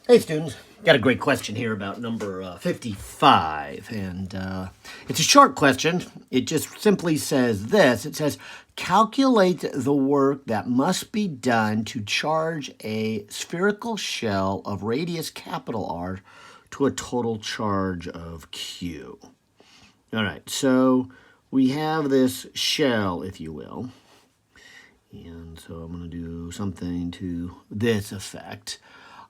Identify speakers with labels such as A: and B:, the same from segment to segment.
A: Hey students, got a great question here about number 55, and it's a short question. It just simply says this. It says, calculate the work that must be done to charge a spherical shell of radius capital R to a total charge of Q. All right, so we have this shell, if you will, and so I'm going to do something to this effect.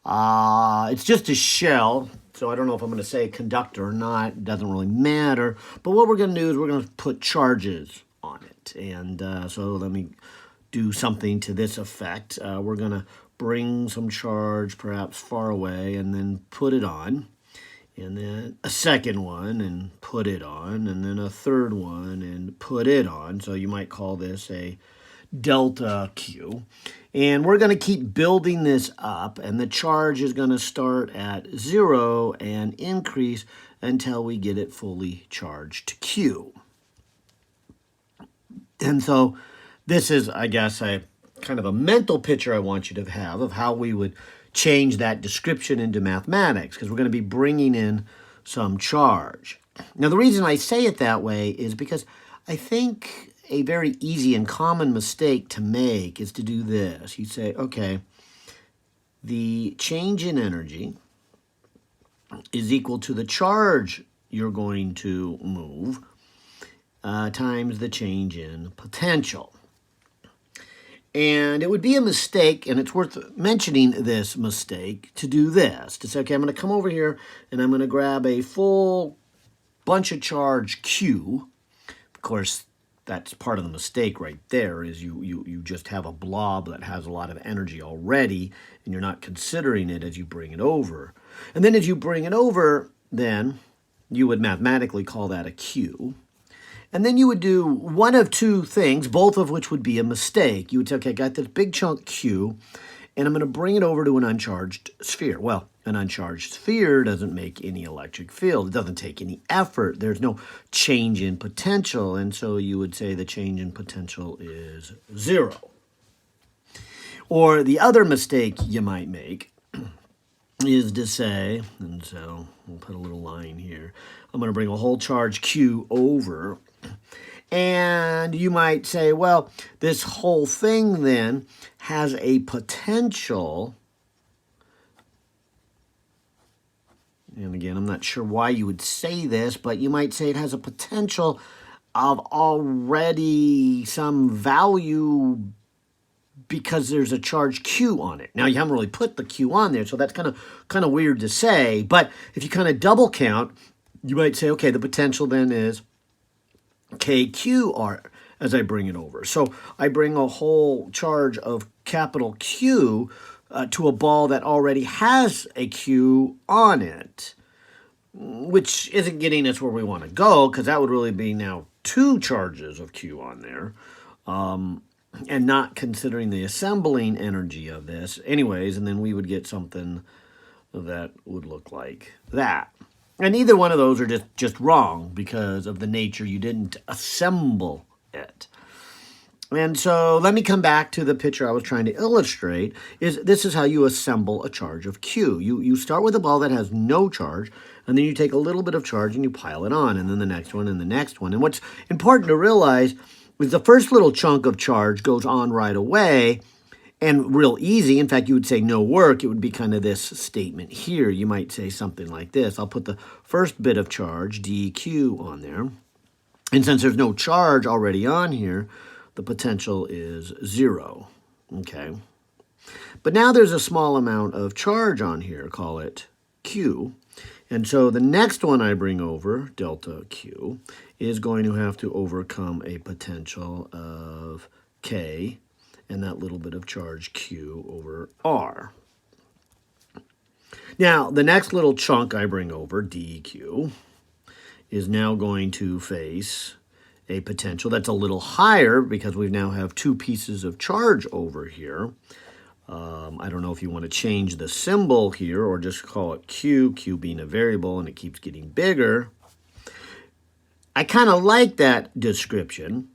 A: It's just a shell, so I don't know if I'm going to say conductor or not. It doesn't really matter. But what we're going to do is we're going to put charges on it. And so let me do something to this effect. We're going to bring some charge perhaps far away and then put it on. And then a second one and put it on. And then a third one and put it on. So you might call this a delta Q. And we're going to keep building this up, and the charge is going to start at 0 and increase until we get it fully charged to Q. And so this is, I guess, a kind of a mental picture I want you to have of how we would change that description into mathematics, because we're going to be bringing in some charge. Now, the reason I say it that way is because I think a very easy and common mistake to make is to do this. You say, okay, the change in energy is equal to the charge you're going to move times the change in potential. And it would be a mistake, and it's worth mentioning this mistake, to do this. To say, okay, I'm going to come over here, and I'm going to grab a full bunch of charge Q. Of course, that's part of the mistake right there, is you just have a blob that has a lot of energy already, and you're not considering it as you bring it over. And then as you bring it over, then you would mathematically call that a Q. And then you would do one of two things, both of which would be a mistake. You would say, okay, I got this big chunk Q, and I'm going to bring it over to an uncharged sphere. Well, an uncharged sphere doesn't make any electric field. It doesn't take any effort. There's no change in potential, and so you would say the change in potential is 0. Or the other mistake you might make is to say, and so we'll put a little line here, I'm going to bring a whole charge Q over, and you might say, well, this whole thing then has a potential. And again, I'm not sure why you would say this, but you might say it has a potential of already some value because there's a charge Q on it. Now, you haven't really put the Q on there, so that's kind of weird to say. But if you kind of double count, you might say, okay, the potential then is KQR as I bring it over. So I bring a whole charge of capital Q to a ball that already has a Q on it, which isn't getting us where we want to go, because that would really be now 2 charges of Q on there, and not considering the assembling energy of this anyways, and then we would get something that would look like that. And either one of those are just wrong because of the nature you didn't assemble it. And so let me come back to the picture I was trying to illustrate. This is how you assemble a charge of Q. You start with a ball that has no charge, and then you take a little bit of charge and you pile it on, and then the next one and the next one. And what's important to realize is the first little chunk of charge goes on right away, and real easy. In fact, you would say no work. It would be kind of this statement here. You might say something like this. I'll put the first bit of charge, dq, on there. And since there's no charge already on here, the potential is 0. Okay. But now there's a small amount of charge on here. Call it Q. And so the next one I bring over, delta Q, is going to have to overcome a potential of K and that little bit of charge Q over R. Now, the next little chunk I bring over, dq, is now going to face a potential that's a little higher because we now have 2 pieces of charge over here. I don't know if you want to change the symbol here or just call it Q, Q being a variable, and it keeps getting bigger. I kind of like that description,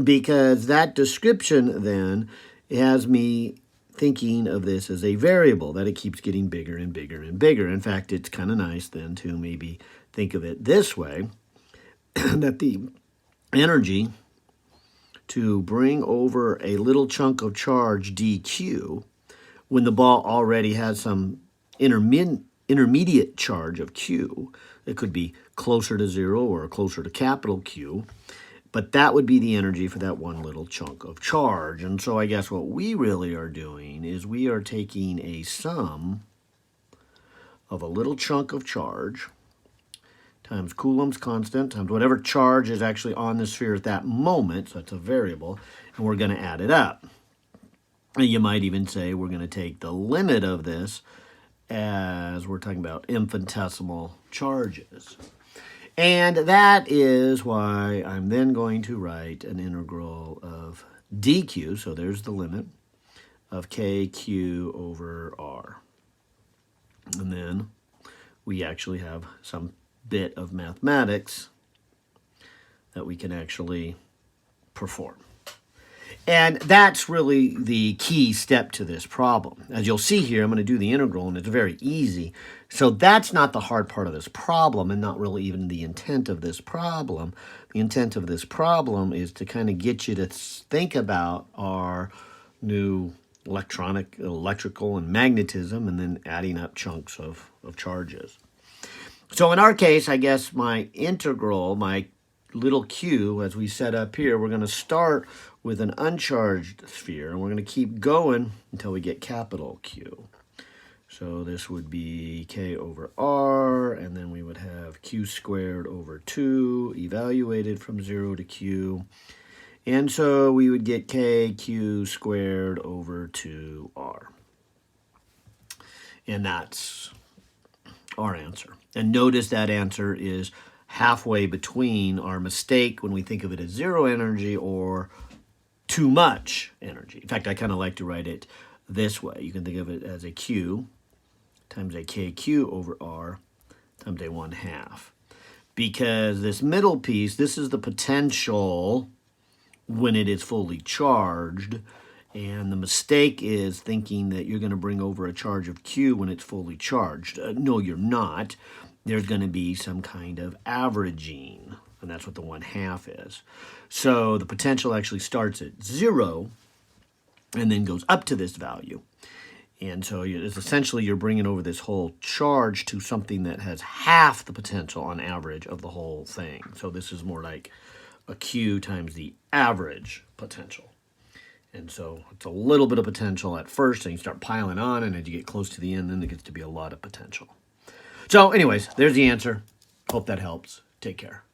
A: because that description then has me thinking of this as a variable, that it keeps getting bigger and bigger and bigger. In fact, it's kind of nice then to maybe think of it this way, that the energy to bring over a little chunk of charge dq when the ball already has some intermediate charge of q, it could be closer to 0 or closer to capital Q, but that would be the energy for that one little chunk of charge. And so I guess what we really are doing is we are taking a sum of a little chunk of charge times Coulomb's constant times whatever charge is actually on the sphere at that moment, so that's a variable, and we're going to add it up. And you might even say we're going to take the limit of this as we're talking about infinitesimal charges. And that is why I'm then going to write an integral of dq, so there's the limit, of kq over r. And then we actually have some bit of mathematics that we can actually perform. And that's really the key step to this problem. As you'll see here, I'm going to do the integral, and it's very easy. So that's not the hard part of this problem, and not really even the intent of this problem. The intent of this problem is to kind of get you to think about our new electrical, and magnetism, and then adding up chunks of charges. So in our case, I guess my integral, my little q, as we set up here, we're going to start with an uncharged sphere, and we're going to keep going until we get capital Q. So this would be k over r, and then we would have q squared over 2 evaluated from 0 to q. And so we would get kq squared over 2r. And that's our answer. And notice that answer is halfway between our mistake when we think of it as 0 energy or too much energy. In fact, I kind of like to write it this way. You can think of it as a q times a kq over r times a 1/2. Because this middle piece, this is the potential when it is fully charged. And the mistake is thinking that you're going to bring over a charge of q when it's fully charged. No, you're not. There's going to be some kind of averaging, and that's what the 1/2 is. So the potential actually starts at 0 and then goes up to this value. And so it's essentially you're bringing over this whole charge to something that has half the potential on average of the whole thing. So this is more like a q times the average potential. And so it's a little bit of potential at first, and you start piling on, and as you get close to the end, then it gets to be a lot of potential. So anyways, there's the answer. Hope that helps. Take care.